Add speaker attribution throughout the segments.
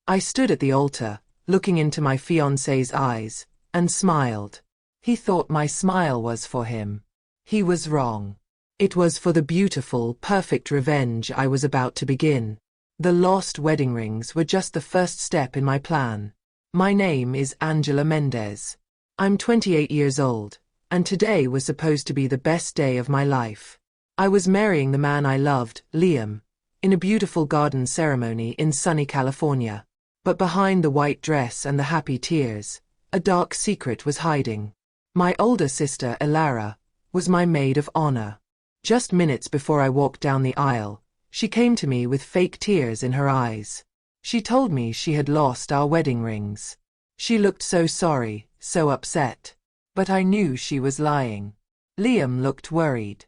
Speaker 1: I stood at the altar, looking into my fiancé's eyes, and smiled. He thought my smile was for him. He was wrong. It was for the beautiful, perfect revenge I was about to begin. The lost wedding rings were just the first step in my plan. My name is Angela Mendez. I'm 28 years old, and today was supposed to be the best day of my life. I was marrying the man I loved, Liam, in a beautiful garden ceremony in sunny California. But behind the white dress and the happy tears, a dark secret was hiding. My older sister, Elara, was my maid of honor. Just minutes before I walked down the aisle, she came to me with fake tears in her eyes. She told me she had lost our wedding rings. She looked so sorry, so upset. But I knew she was lying. Liam looked worried.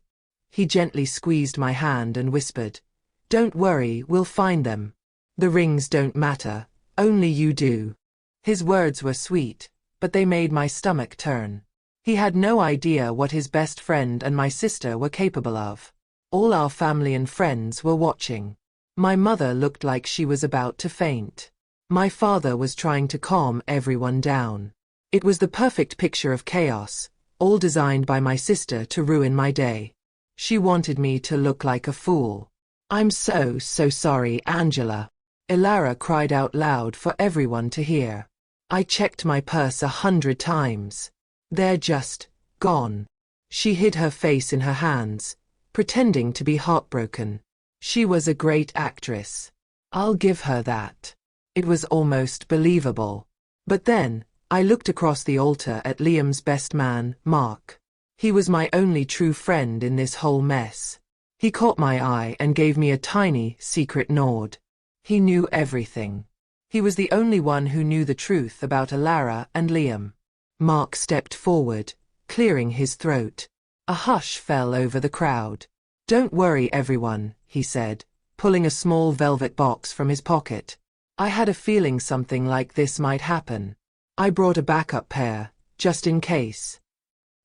Speaker 1: He gently squeezed my hand and whispered, "Don't worry, we'll find them. The rings don't matter, only you do." His words were sweet, but they made my stomach turn. He had no idea what his best friend and my sister were capable of. All our family and friends were watching. My mother looked like she was about to faint. My father was trying to calm everyone down. It was the perfect picture of chaos, all designed by my sister to ruin my day. She wanted me to look like a fool. "I'm so sorry, Angela," Elara cried out loud for everyone to hear. "I checked my purse 100 times. They're just gone." She hid her face in her hands, pretending to be heartbroken. She was a great actress. I'll give her that. It was almost believable. But then, I looked across the altar at Liam's best man, Mark. He was my only true friend in this whole mess. He caught my eye and gave me a tiny, secret nod. He knew everything. He was the only one who knew the truth about Elara and Liam. Mark stepped forward, clearing his throat. A hush fell over the crowd. "Don't worry, everyone," he said, pulling a small velvet box from his pocket. "I had a feeling something like this might happen. I brought a backup pair, just in case."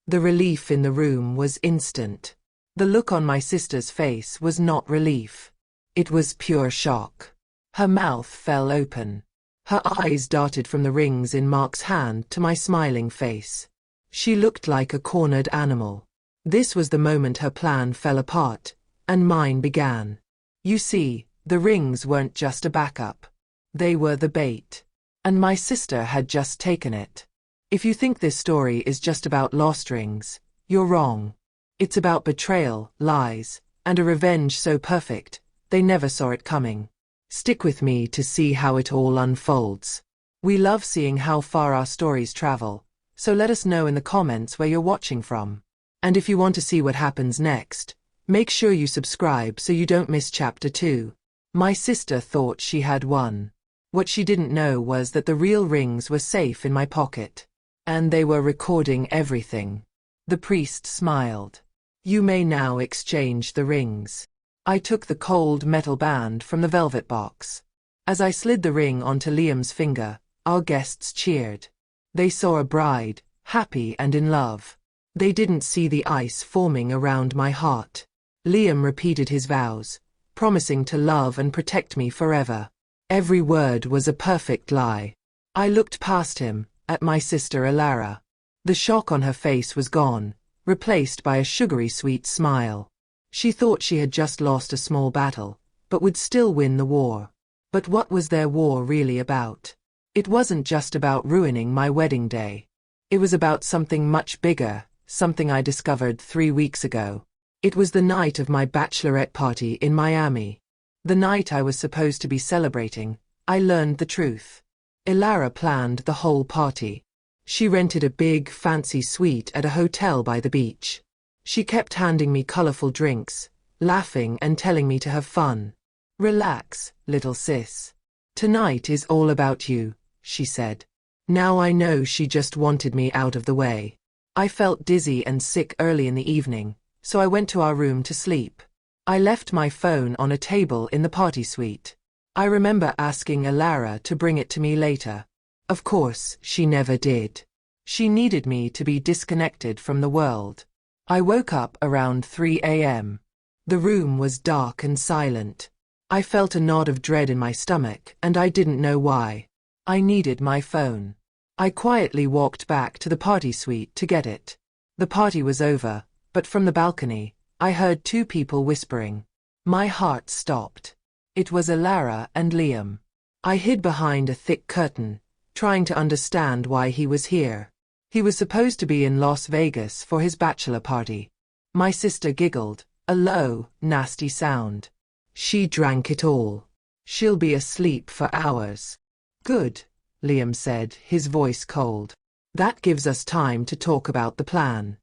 Speaker 1: The relief in the room was instant. The look on my sister's face was not relief. It was pure shock. Her mouth fell open. Her eyes darted from the rings in Mark's hand to my smiling face. She looked like a cornered animal. This was the moment her plan fell apart, and mine began. You see, the rings weren't just a backup. They were the bait. And my sister had just taken it. If you think this story is just about lost rings, you're wrong. It's about betrayal, lies, and a revenge so perfect, they never saw it coming. Stick with me to see how it all unfolds. We love seeing how far our stories travel, so let us know in the comments where you're watching from. And if you want to see what happens next, make sure you subscribe so you don't miss Chapter 2. My sister thought she had won. What she didn't know was that the real rings were safe in my pocket. And they were recording everything. The priest smiled. "You may now exchange the rings." I took the cold metal band from the velvet box. As I slid the ring onto Liam's finger, our guests cheered. They saw a bride, happy and in love. They didn't see the ice forming around my heart. Liam repeated his vows, promising to love and protect me forever. Every word was a perfect lie. I looked past him, at my sister Elara. The shock on her face was gone, replaced by a sugary sweet smile. She thought she had just lost a small battle, but would still win the war. But what was their war really about? It wasn't just about ruining my wedding day. It was about something much bigger, something I discovered 3 weeks ago. It was the night of my bachelorette party in Miami. The night I was supposed to be celebrating, I learned the truth. Elara planned the whole party. She rented a big, fancy suite at a hotel by the beach. She kept handing me colorful drinks, laughing and telling me to have fun. "Relax, little sis. Tonight is all about you," she said. Now I know she just wanted me out of the way. I felt dizzy and sick early in the evening, so I went to our room to sleep. I left my phone on a table in the party suite. I remember asking Elara to bring it to me later. Of course, she never did. She needed me to be disconnected from the world. I woke up around 3 a.m. The room was dark and silent. I felt a knot of dread in my stomach, and I didn't know why. I needed my phone. I quietly walked back to the party suite to get it. The party was over, but from the balcony, I heard two people whispering. My heart stopped. It was Elara and Liam. I hid behind a thick curtain, trying to understand why he was here. He was supposed to be in Las Vegas for his bachelor party. My sister giggled, a low, nasty sound. She drank it all. She'll be asleep for hours. Good, Liam said, his voice cold. That gives us time to talk about the plan.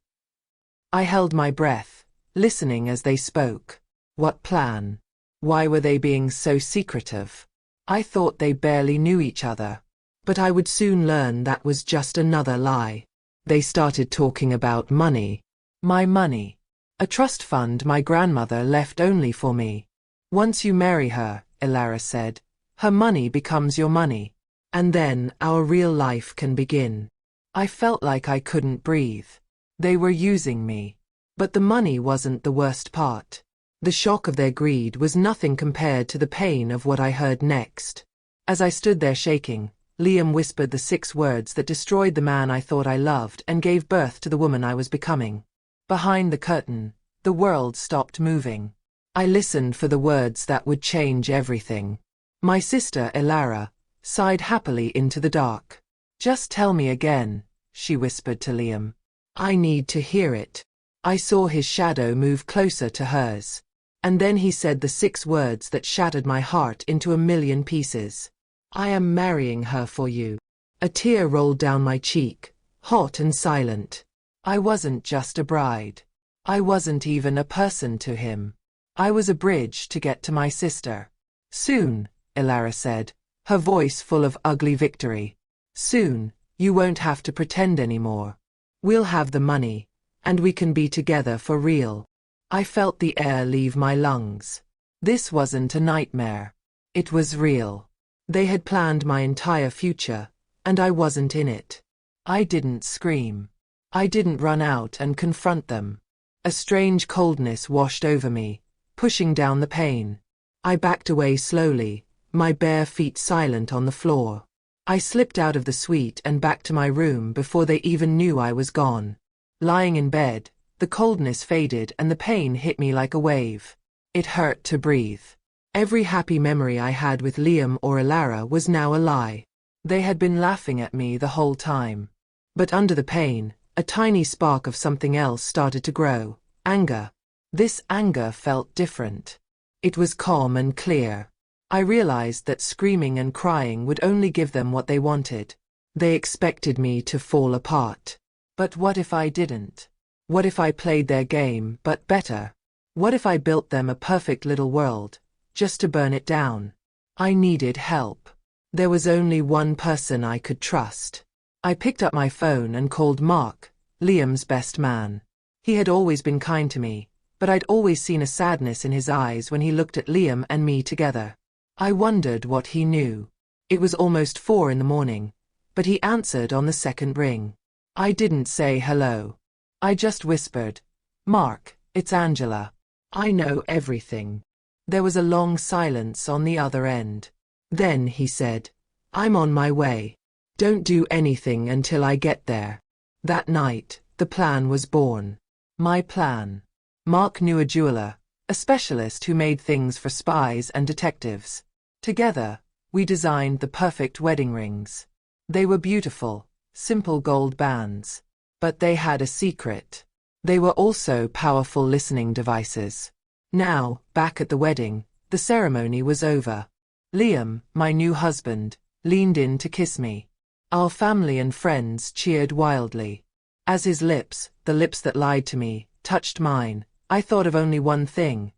Speaker 1: I held my breath, listening as they spoke. What plan? Why were they being so secretive? I thought they barely knew each other. But I would soon learn that was just another lie. They started talking about money. My money. A trust fund my grandmother left only for me. Once you marry her, Elara said, her money becomes your money. And then our real life can begin. I felt like I couldn't breathe. They were using me. But the money wasn't the worst part. The shock of their greed was nothing compared to the pain of what I heard next. As I stood there shaking, Liam whispered the 6 words that destroyed the man I thought I loved and gave birth to the woman I was becoming. Behind the curtain, the world stopped moving. I listened for the words that would change everything. My sister, Elara, sighed happily into the dark. Just tell me again, she whispered to Liam. I need to hear it. I saw his shadow move closer to hers. And then he said the 6 words that shattered my heart into a million pieces. I am marrying her for you. A tear rolled down my cheek, hot and silent. I wasn't just a bride. I wasn't even a person to him. I was a bridge to get to my sister. Soon, Elara said, her voice full of ugly victory. Soon, you won't have to pretend anymore. We'll have the money, and we can be together for real. I felt the air leave my lungs. This wasn't a nightmare. It was real. They had planned my entire future, and I wasn't in it. I didn't scream. I didn't run out and confront them. A strange coldness washed over me, pushing down the pain. I backed away slowly, my bare feet silent on the floor. I slipped out of the suite and back to my room before they even knew I was gone. Lying in bed, the coldness faded and the pain hit me like a wave. It hurt to breathe. Every happy memory I had with Liam or Elara was now a lie. They had been laughing at me the whole time. But under the pain, a tiny spark of something else started to grow. Anger. This anger felt different. It was calm and clear. I realized that screaming and crying would only give them what they wanted. They expected me to fall apart. But what if I didn't? What if I played their game, but better? What if I built them a perfect little world, just to burn it down? I needed help. There was only one person I could trust. I picked up my phone and called Mark, Liam's best man. He had always been kind to me, but I'd always seen a sadness in his eyes when he looked at Liam and me together. I wondered what he knew. It was almost 4 in the morning, but he answered on the second ring. I didn't say hello. I just whispered, Mark, it's Angela. I know everything. There was a long silence on the other end. Then he said, I'm on my way. Don't do anything until I get there. That night, the plan was born. My plan. Mark knew a jeweler, a specialist who made things for spies and detectives. Together, we designed the perfect wedding rings. They were beautiful, simple gold bands. But they had a secret. They were also powerful listening devices. Now, back at the wedding, the ceremony was over. Liam, my new husband, leaned in to kiss me. Our family and friends cheered wildly. As his lips, the lips that lied to me, touched mine, I thought of only one thing.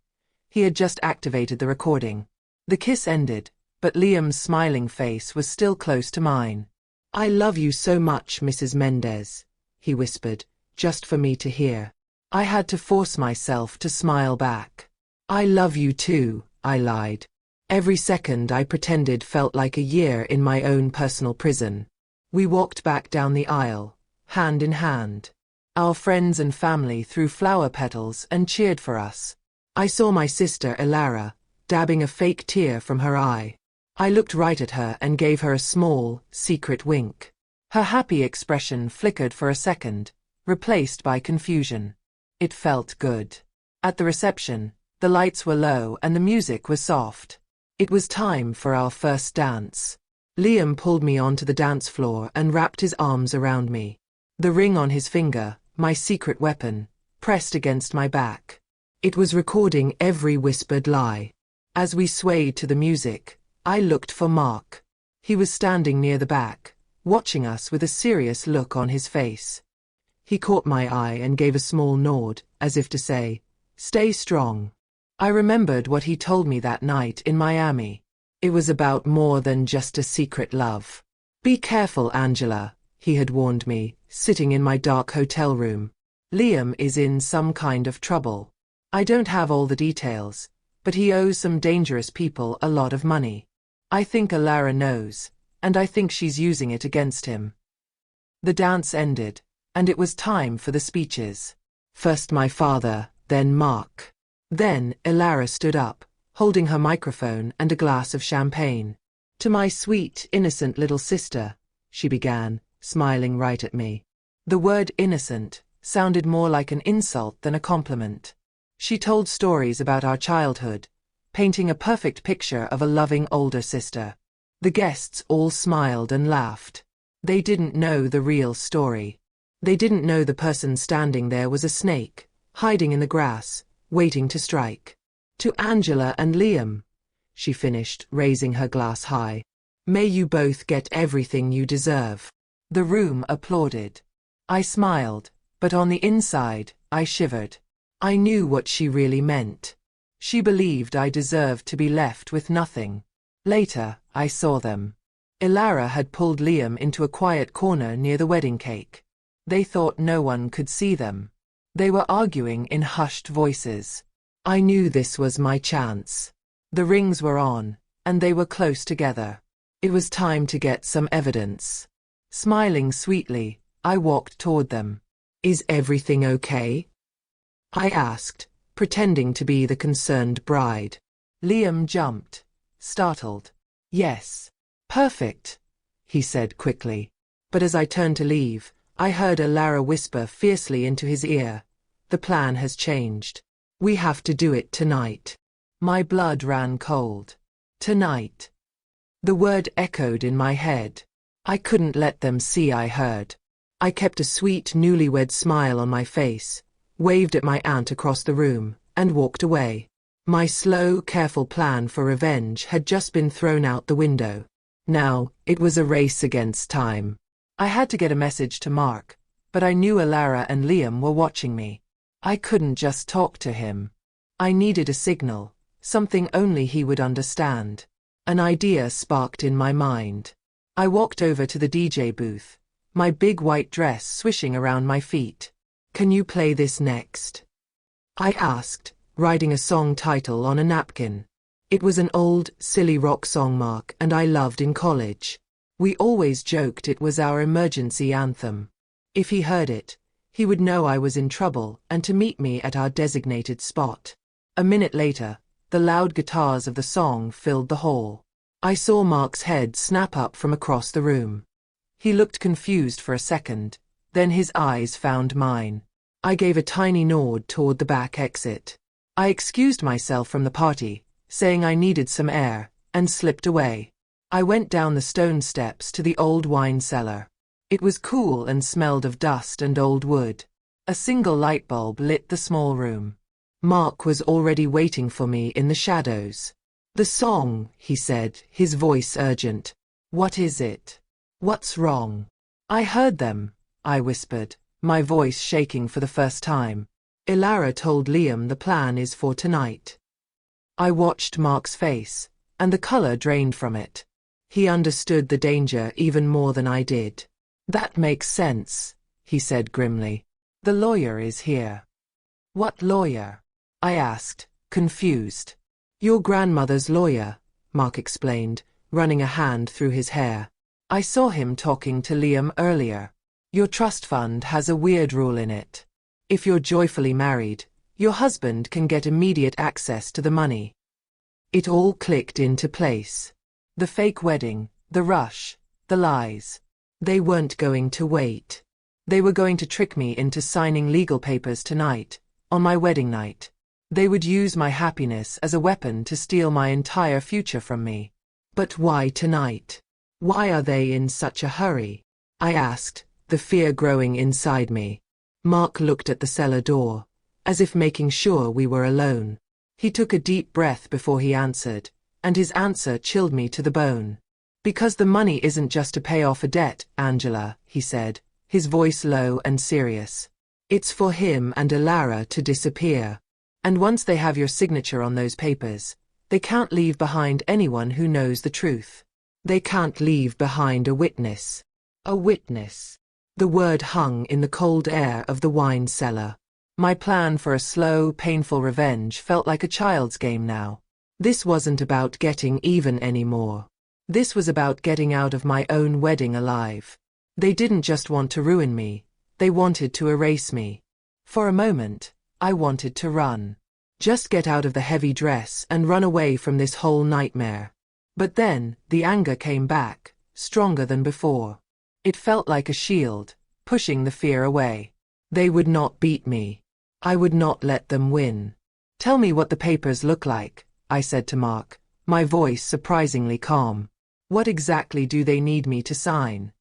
Speaker 1: He had just activated the recording. The kiss ended, but Liam's smiling face was still close to mine. I love you so much, Mrs. Mendez, he whispered, just for me to hear. I had to force myself to smile back. I love you too, I lied. Every second I pretended felt like a year in my own personal prison. We walked back down the aisle, hand in hand. Our friends and family threw flower petals and cheered for us. I saw my sister Elara, dabbing a fake tear from her eye. I looked right at her and gave her a small, secret wink. Her happy expression flickered for a second, replaced by confusion. It felt good. At the reception, the lights were low and the music was soft. It was time for our first dance. Liam pulled me onto the dance floor and wrapped his arms around me. The ring on his finger, my secret weapon, pressed against my back. It was recording every whispered lie. As we swayed to the music, I looked for Mark. He was standing near the back, watching us with a serious look on his face. He caught my eye and gave a small nod, as if to say, "Stay strong." I remembered what he told me that night in Miami. It was about more than just a secret love. "Be careful, Angela," he had warned me, sitting in my dark hotel room. "Liam is in some kind of trouble. I don't have all the details, but he owes some dangerous people a lot of money. I think Alara knows, and I think she's using it against him." The dance ended, and it was time for the speeches. First my father, then Mark. Then Alara stood up, holding her microphone and a glass of champagne. "To my sweet, innocent little sister," she began, smiling right at me. The word innocent sounded more like an insult than a compliment. She told stories about our childhood, painting a perfect picture of a loving older sister. The guests all smiled and laughed. They didn't know the real story. They didn't know the person standing there was a snake, hiding in the grass, waiting to strike. "To Angela and Liam," she finished, raising her glass high. "May you both get everything you deserve." The room applauded. I smiled, but on the inside, I shivered. I knew what she really meant. She believed I deserved to be left with nothing. Later, I saw them. Alara had pulled Liam into a quiet corner near the wedding cake. They thought no one could see them. They were arguing in hushed voices. I knew this was my chance. The rings were on, and they were close together. It was time to get some evidence. Smiling sweetly, I walked toward them. "Is everything okay?" I asked, pretending to be the concerned bride. Liam jumped, startled. "Yes. Perfect," he said quickly. But as I turned to leave, I heard Alara whisper fiercely into his ear, "The plan has changed. We have to do it tonight." My blood ran cold. Tonight. The word echoed in my head. I couldn't let them see I heard. I kept a sweet newlywed smile on my face, waved at my aunt across the room, and walked away. My slow, careful plan for revenge had just been thrown out the window. Now, it was a race against time. I had to get a message to Mark, but I knew Alara and Liam were watching me. I couldn't just talk to him. I needed a signal, something only he would understand. An idea sparked in my mind. I walked over to the DJ booth, my big white dress swishing around my feet. "Can you play this next?" I asked, writing a song title on a napkin. It was an old, silly rock song Mark and I loved in college. We always joked it was our emergency anthem. If he heard it, he would know I was in trouble and to meet me at our designated spot. A minute later, the loud guitars of the song filled the hall. I saw Mark's head snap up from across the room. He looked confused for a second, then his eyes found mine. I gave a tiny nod toward the back exit. I excused myself from the party, saying I needed some air, and slipped away. I went down the stone steps to the old wine cellar. It was cool and smelled of dust and old wood. A single light bulb lit the small room. Mark was already waiting for me in the shadows. "The song," he said, his voice urgent. "What is it? What's wrong?" "I heard them," I whispered, my voice shaking for the first time. "Alara told Liam the plan is for tonight." I watched Mark's face, and the color drained from it. He understood the danger even more than I did. "That makes sense," he said grimly. "The lawyer is here." "What lawyer?" I asked, confused. "Your grandmother's lawyer," Mark explained, running a hand through his hair. "I saw him talking to Liam earlier. Your trust fund has a weird rule in it. If you're joyfully married, your husband can get immediate access to the money." It all clicked into place. The fake wedding, the rush, the lies. They weren't going to wait. They were going to trick me into signing legal papers tonight, on my wedding night. They would use my happiness as a weapon to steal my entire future from me. But why tonight? Why are they in such a hurry? I asked, the fear growing inside me. Mark looked at the cellar door, as if making sure we were alone. He took a deep breath before he answered, and his answer chilled me to the bone. Because the money isn't just to pay off a debt, Angela, he said, his voice low and serious. It's for him and Ilara to disappear. And once they have your signature on those papers, they can't leave behind anyone who knows the truth. They can't leave behind a witness. A witness. The word hung in the cold air of the wine cellar. My plan for a slow, painful revenge felt like a child's game now. This wasn't about getting even anymore. This was about getting out of my own wedding alive. They didn't just want to ruin me, they wanted to erase me. For a moment, I wanted to run. Just get out of the heavy dress and run away from this whole nightmare. But then, the anger came back, stronger than before. It felt like a shield, pushing the fear away. They would not beat me. I would not let them win. Tell me what the papers look like, I said to Mark, my voice surprisingly calm. What exactly do they need me to sign?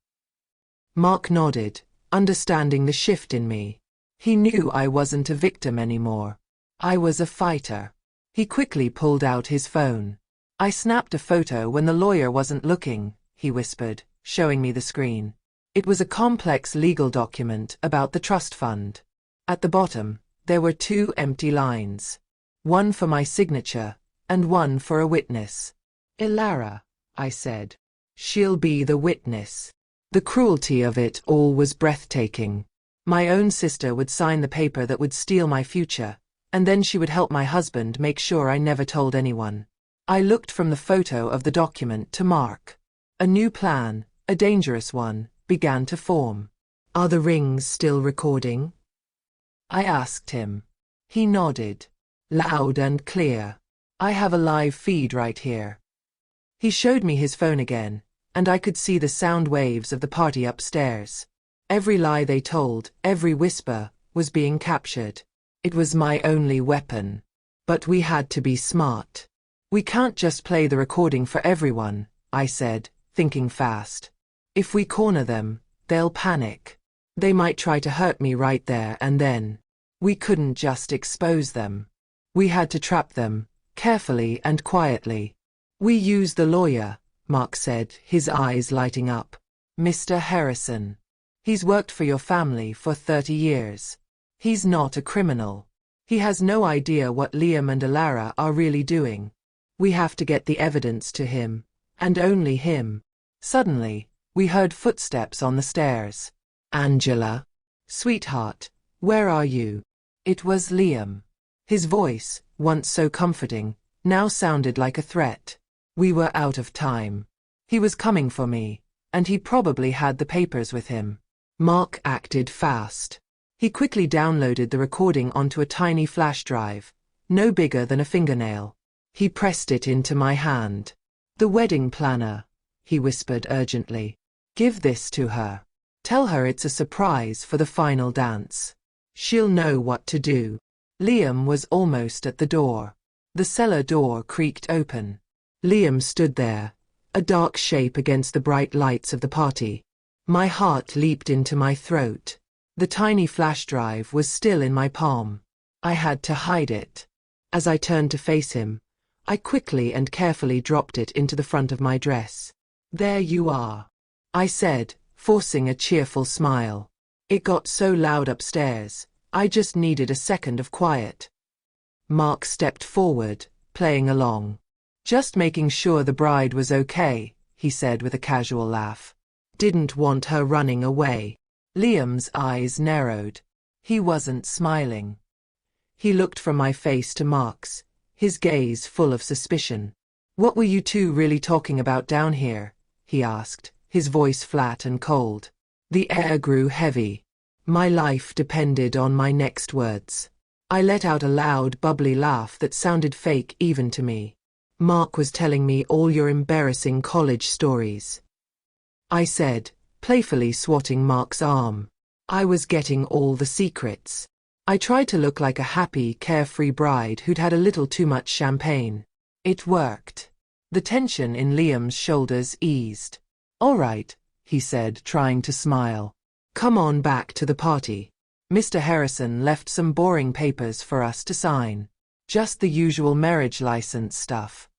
Speaker 1: Mark nodded, understanding the shift in me. He knew I wasn't a victim anymore. I was a fighter. He quickly pulled out his phone. I snapped a photo when the lawyer wasn't looking, he whispered, showing me the screen. It was a complex legal document about the trust fund. At the bottom, there were 2 empty lines. One for my signature, and one for a witness. Ilara, I said. She'll be the witness. The cruelty of it all was breathtaking. My own sister would sign the paper that would steal my future, and then she would help my husband make sure I never told anyone. I looked from the photo of the document to Mark. A new plan, a dangerous one, began to form. Are the rings still recording? I asked him. He nodded. Loud and clear. I have a live feed right here. He showed me his phone again, and I could see the sound waves of the party upstairs. Every lie they told, every whisper, was being captured. It was my only weapon. But we had to be smart. We can't just play the recording for everyone, I said, thinking fast. If we corner them, they'll panic. They might try to hurt me right there and then. We couldn't just expose them. We had to trap them, carefully and quietly. We used the lawyer, Mark said, his eyes lighting up. Mr. Harrison. He's worked for your family for 30 years. He's not a criminal. He has no idea what Liam and Ilara are really doing. We have to get the evidence to him, and only him. Suddenly, we heard footsteps on the stairs. Angela. Sweetheart, where are you? It was Liam. His voice, once so comforting, now sounded like a threat. We were out of time. He was coming for me, and he probably had the papers with him. Mark acted fast. He quickly downloaded the recording onto a tiny flash drive, no bigger than a fingernail. He pressed it into my hand. The wedding planner, he whispered urgently. Give this to her. Tell her it's a surprise for the final dance. She'll know what to do. Liam was almost at the door. The cellar door creaked open. Liam stood there, a dark shape against the bright lights of the party. My heart leaped into my throat. The tiny flash drive was still in my palm. I had to hide it. As I turned to face him, I quickly and carefully dropped it into the front of my dress. There you are, I said, forcing a cheerful smile. It got so loud upstairs, I just needed a second of quiet. Mark stepped forward, playing along. Just making sure the bride was okay, he said with a casual laugh. Didn't want her running away. Liam's eyes narrowed. He wasn't smiling. He looked from my face to Mark's, his gaze full of suspicion. What were you two really talking about down here? He asked, his voice flat and cold. The air grew heavy. My life depended on my next words. I let out a loud, bubbly laugh that sounded fake even to me. Mark was telling me all your embarrassing college stories, I said, playfully swatting Mark's arm. I was getting all the secrets. I tried to look like a happy, carefree bride who'd had a little too much champagne. It worked. The tension in Liam's shoulders eased. All right, he said, trying to smile. Come on back to the party. Mr. Harrison left some boring papers for us to sign. Just the usual marriage license stuff.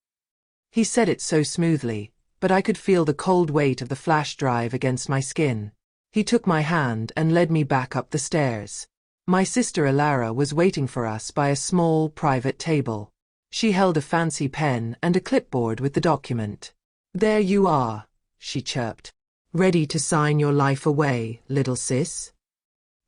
Speaker 1: He said it so smoothly, but I could feel the cold weight of the flash drive against my skin. He took my hand and led me back up the stairs. My sister Alara was waiting for us by a small, private table. She held a fancy pen and a clipboard with the document. There you are, she chirped. Ready to sign your life away, little sis?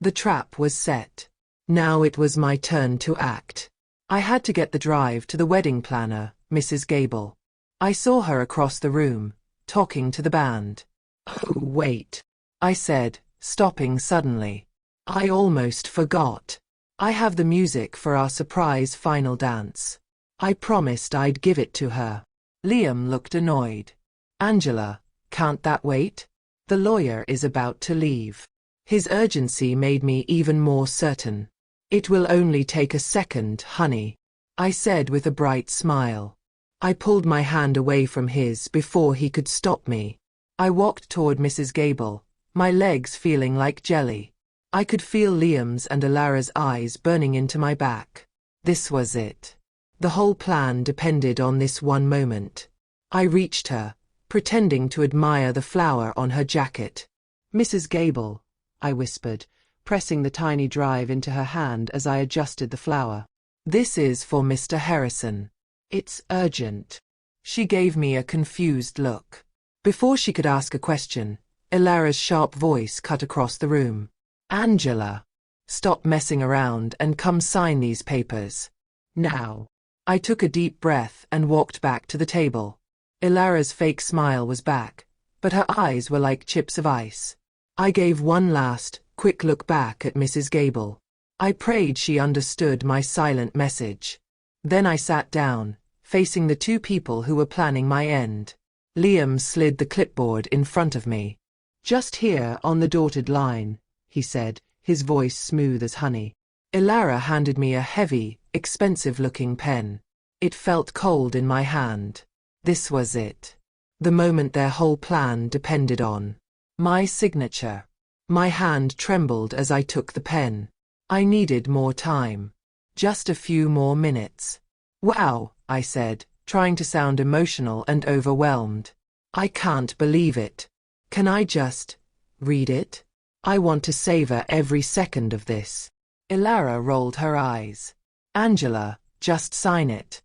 Speaker 1: The trap was set. Now it was my turn to act. I had to get the drive to the wedding planner, Mrs. Gable. I saw her across the room, talking to the band. Oh, wait, I said, stopping suddenly. I almost forgot. I have the music for our surprise final dance. I promised I'd give it to her. Liam looked annoyed. Angela, can't that wait? The lawyer is about to leave. His urgency made me even more certain. It will only take a second, honey, I said with a bright smile. I pulled my hand away from his before he could stop me. I walked toward Mrs. Gable, my legs feeling like jelly. I could feel Liam's and Alara's eyes burning into my back. This was it. The whole plan depended on this one moment. I reached her, pretending to admire the flower on her jacket. Mrs. Gable, I whispered, pressing the tiny drive into her hand as I adjusted the flower. This is for Mr. Harrison. It's urgent. She gave me a confused look. Before she could ask a question, Alara's sharp voice cut across the room. Angela, stop messing around and come sign these papers. Now. I took a deep breath and walked back to the table. Alara's fake smile was back, but her eyes were like chips of ice. I gave one last, quick look back at Mrs. Gable. I prayed she understood my silent message. Then I sat down, facing the two people who were planning my end. Liam slid the clipboard in front of me. Just here on the dotted line, he said, his voice smooth as honey. Alara handed me a heavy, expensive-looking pen. It felt cold in my hand. This was it. The moment their whole plan depended on. My signature. My hand trembled as I took the pen. I needed more time. Just a few more minutes. Wow, I said, trying to sound emotional and overwhelmed. I can't believe it. Can I just read it? I want to savor every second of this. Alara rolled her eyes. Angela, just sign it.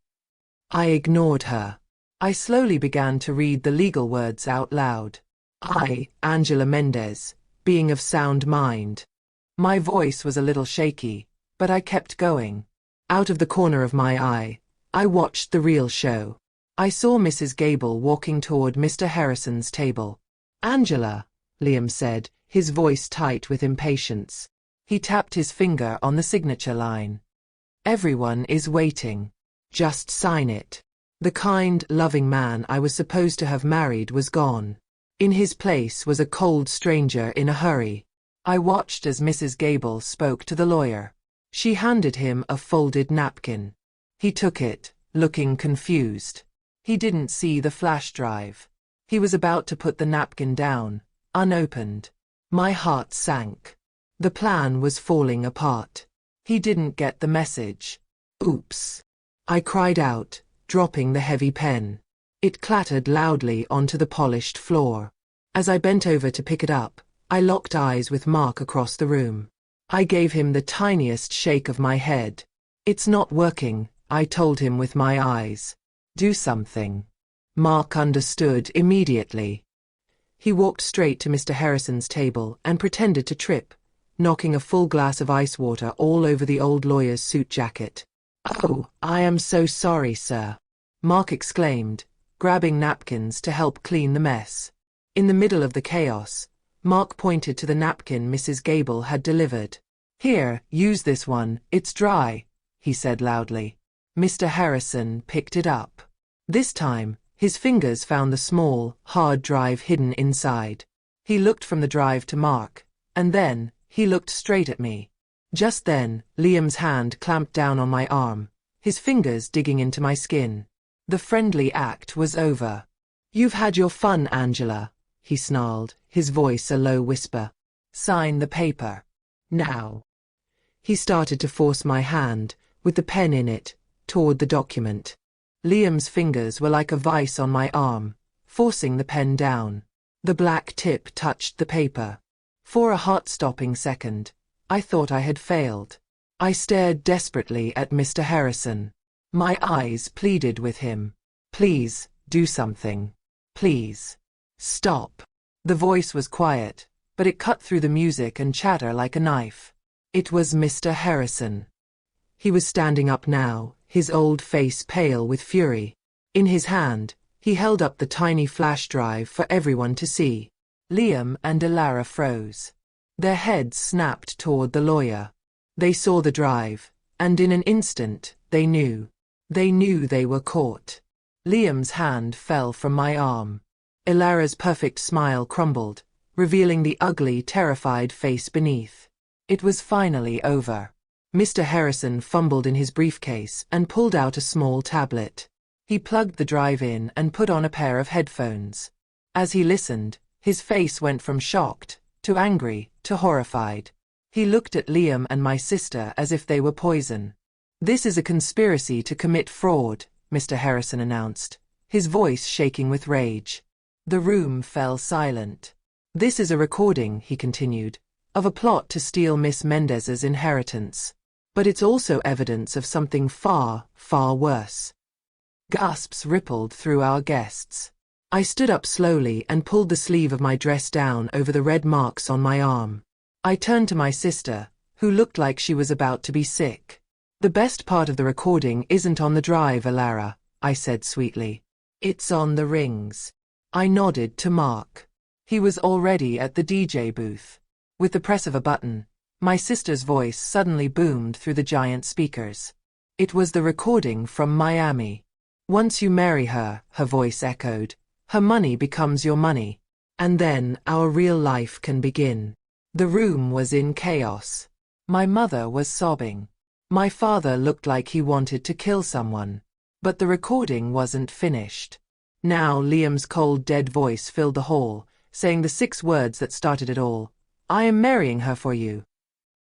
Speaker 1: I ignored her. I slowly began to read the legal words out loud. I, Angela Mendez, being of sound mind. My voice was a little shaky, but I kept going. Out of the corner of my eye, I watched the real show. I saw Mrs. Gable walking toward Mr. Harrison's table. Angela, Liam said, his voice tight with impatience. He tapped his finger on the signature line. Everyone is waiting. Just sign it. The kind, loving man I was supposed to have married was gone. In his place was a cold stranger in a hurry. I watched as Mrs. Gable spoke to the lawyer. She handed him a folded napkin. He took it, looking confused. He didn't see the flash drive. He was about to put the napkin down, unopened. My heart sank. The plan was falling apart. He didn't get the message. Oops. I cried out, dropping the heavy pen. It clattered loudly onto the polished floor. As I bent over to pick it up, I locked eyes with Mark across the room. I gave him the tiniest shake of my head. It's not working, I told him with my eyes. Do something. Mark understood immediately. He walked straight to Mr. Harrison's table and pretended to trip, knocking a full glass of ice water all over the old lawyer's suit jacket. Oh, I am so sorry, sir, Mark exclaimed, grabbing napkins to help clean the mess. In the middle of the chaos, Mark pointed to the napkin Mrs. Gable had delivered. Here, use this one, it's dry, he said loudly. Mr. Harrison picked it up. This time, his fingers found the small, hard drive hidden inside. He looked from the drive to Mark, and then, he looked straight at me. Just then, Liam's hand clamped down on my arm, his fingers digging into my skin. The friendly act was over. "You've had your fun, Angela," he snarled, his voice a low whisper. "Sign the paper. Now." He started to force my hand, with the pen in it, toward the document. Liam's fingers were like a vice on my arm, forcing the pen down. The black tip touched the paper. For a heart-stopping second, I thought I had failed. I stared desperately at Mr. Harrison. My eyes pleaded with him. "Please, do something. Please. Stop." The voice was quiet, but it cut through the music and chatter like a knife. It was Mr. Harrison. He was standing up now, his old face pale with fury. In his hand, he held up the tiny flash drive for everyone to see. Liam and Elara froze. Their heads snapped toward the lawyer. They saw the drive, and in an instant, they knew. They knew they were caught. Liam's hand fell from my arm. Elara's perfect smile crumbled, revealing the ugly, terrified face beneath. It was finally over. Mr. Harrison fumbled in his briefcase and pulled out a small tablet. He plugged the drive in and put on a pair of headphones. As he listened, his face went from shocked, to angry, to horrified. He looked at Liam and my sister as if they were poison. "This is a conspiracy to commit fraud," Mr. Harrison announced, his voice shaking with rage. The room fell silent. "This is a recording," he continued, "of a plot to steal Miss Mendez's inheritance. But it's also evidence of something far, far worse." Gasps rippled through our guests. I stood up slowly and pulled the sleeve of my dress down over the red marks on my arm. I turned to my sister, who looked like she was about to be sick. "The best part of the recording isn't on the drive, Elara," I said sweetly. "It's on the rings." I nodded to Mark. He was already at the DJ booth. With the press of a button, my sister's voice suddenly boomed through the giant speakers. It was the recording from Miami. "Once you marry her," her voice echoed, "her money becomes your money. And then our real life can begin." The room was in chaos. My mother was sobbing. My father looked like he wanted to kill someone. But the recording wasn't finished. Now Liam's cold, dead voice filled the hall, saying the 6 words that started it all. "I am marrying her for you."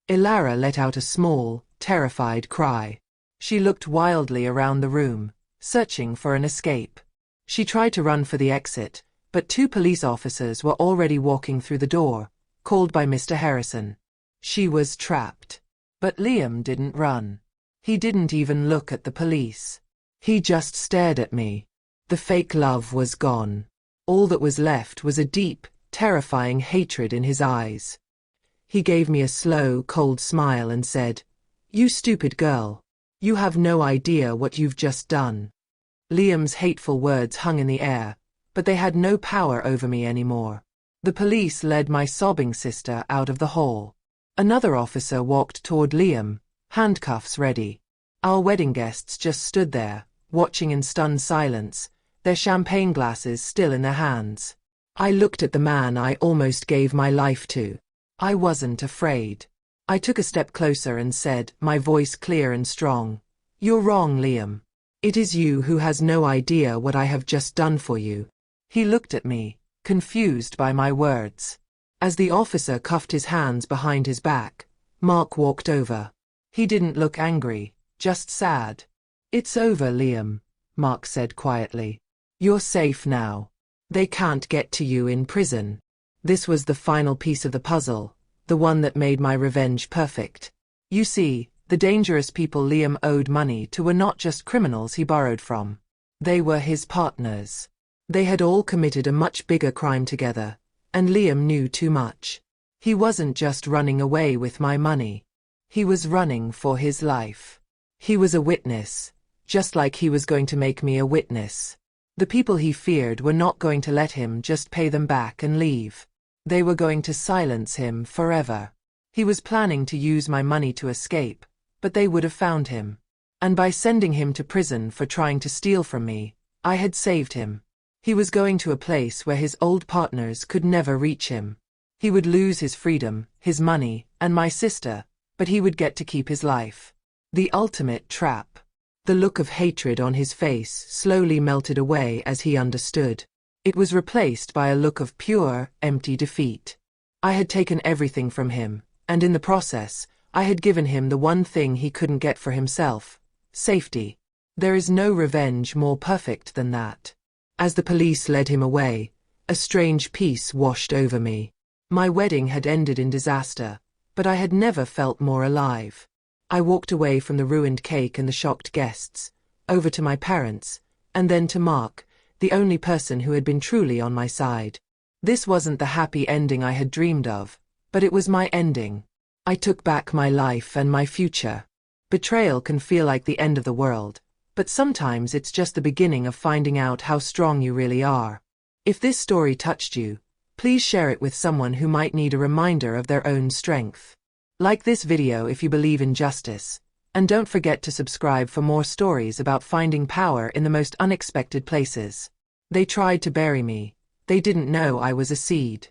Speaker 1: Elara let out a small, terrified cry. She looked wildly around the room, searching for an escape. She tried to run for the exit, but 2 police officers were already walking through the door, called by Mr. Harrison. She was trapped. But Liam didn't run. He didn't even look at the police. He just stared at me. The fake love was gone. All that was left was a deep, terrifying hatred in his eyes. He gave me a slow, cold smile and said, "You stupid girl. You have no idea what you've just done." Liam's hateful words hung in the air, but they had no power over me anymore. The police led my sobbing sister out of the hall. Another officer walked toward Liam, handcuffs ready. Our wedding guests just stood there, watching in stunned silence, their champagne glasses still in their hands. I looked at the man I almost gave my life to. I wasn't afraid. I took a step closer and said, my voice clear and strong, "You're wrong, Liam. It is you who has no idea what I have just done for you." He looked at me, confused by my words. As the officer cuffed his hands behind his back, Mark walked over. He didn't look angry, just sad. "It's over, Liam," Mark said quietly. "You're safe now. They can't get to you in prison." This was the final piece of the puzzle, the one that made my revenge perfect. You see, the dangerous people Liam owed money to were not just criminals he borrowed from. They were his partners. They had all committed a much bigger crime together, and Liam knew too much. He wasn't just running away with my money. He was running for his life. He was a witness, just like he was going to make me a witness. The people he feared were not going to let him just pay them back and leave. They were going to silence him forever. He was planning to use my money to escape, but they would have found him. And by sending him to prison for trying to steal from me, I had saved him. He was going to a place where his old partners could never reach him. He would lose his freedom, his money, and my sister, but he would get to keep his life. The ultimate trap. The look of hatred on his face slowly melted away as he understood. It was replaced by a look of pure, empty defeat. I had taken everything from him, and in the process, I had given him the one thing he couldn't get for himself: safety. There is no revenge more perfect than that. As the police led him away, a strange peace washed over me. My wedding had ended in disaster, but I had never felt more alive. I walked away from the ruined cake and the shocked guests, over to my parents, and then to Mark, the only person who had been truly on my side. This wasn't the happy ending I had dreamed of, but it was my ending. I took back my life and my future. Betrayal can feel like the end of the world, but sometimes it's just the beginning of finding out how strong you really are. If this story touched you, please share it with someone who might need a reminder of their own strength. Like this video if you believe in justice, and don't forget to subscribe for more stories about finding power in the most unexpected places. They tried to bury me. They didn't know I was a seed.